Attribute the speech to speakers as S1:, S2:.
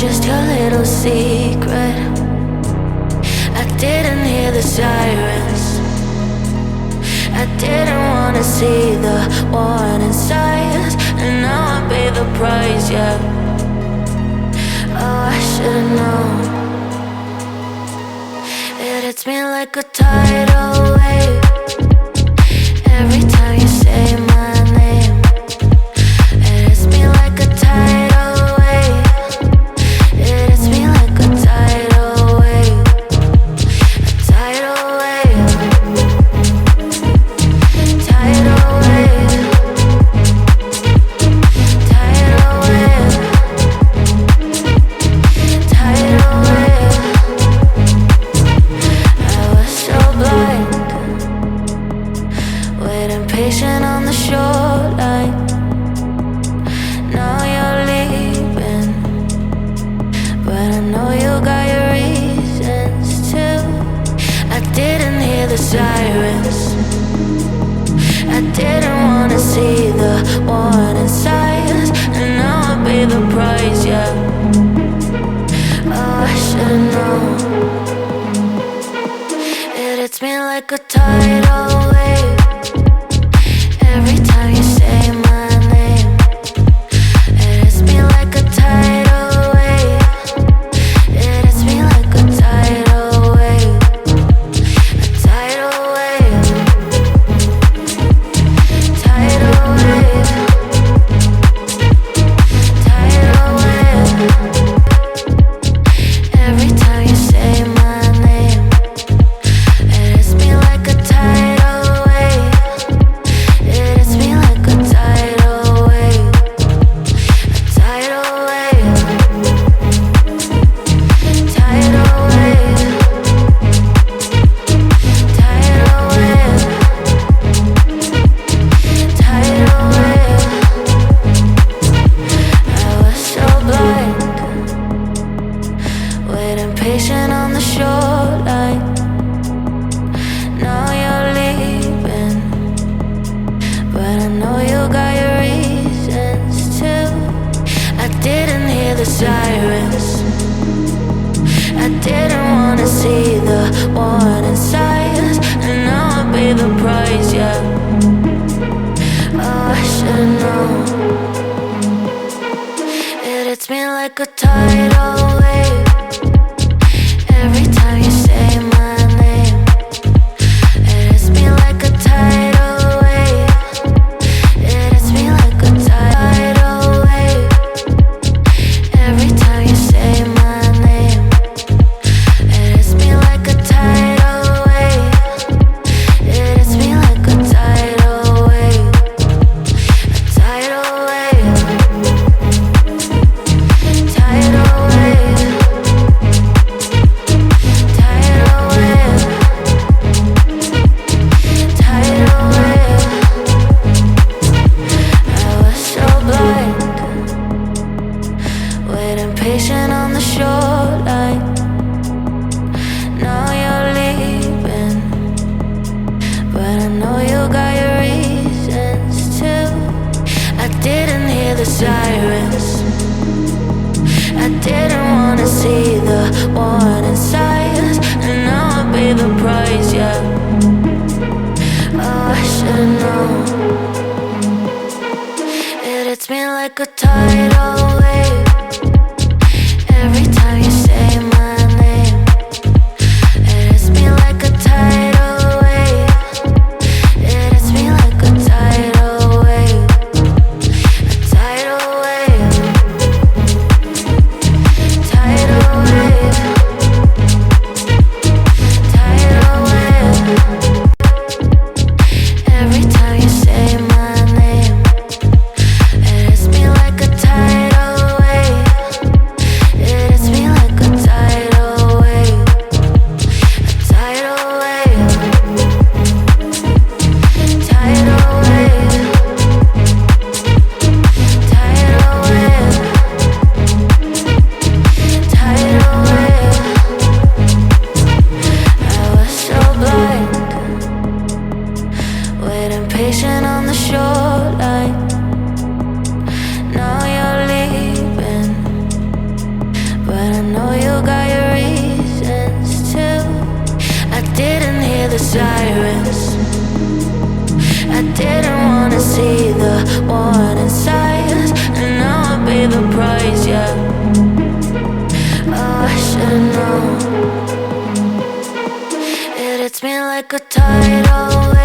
S1: just your little secret. I didn't hear the sirens. I didn't wanna see the warning signs, and now I pay the price, yeah. Oh, I should've known. It hits me like a tidal wave every time you say my name. It hits me like a tidal wave. It hits me like a tidal wave. A tidal wave. Tidal wave. Tidal wave. Tidal wave. I was so blind, waiting patient on the shoreline. Now you're leaving, but I know you got your reasons too. I didn't hear the sirens. I didn't wanna see the warning signs, and now I pay the price, yeah. Oh, I should've known. It hits me like a tidal wave every time you say my name. It hits me like a tidal wave. It hits me like a tidal wave. A tidal wave. Tidal wave. Tidal wave. Every time you say my name, it hits me like a tidal wave. the sirens. I didn't wanna see the warning signs, and now I pay the price, yeah. Oh, I should've known. It hits me like a tidal wave.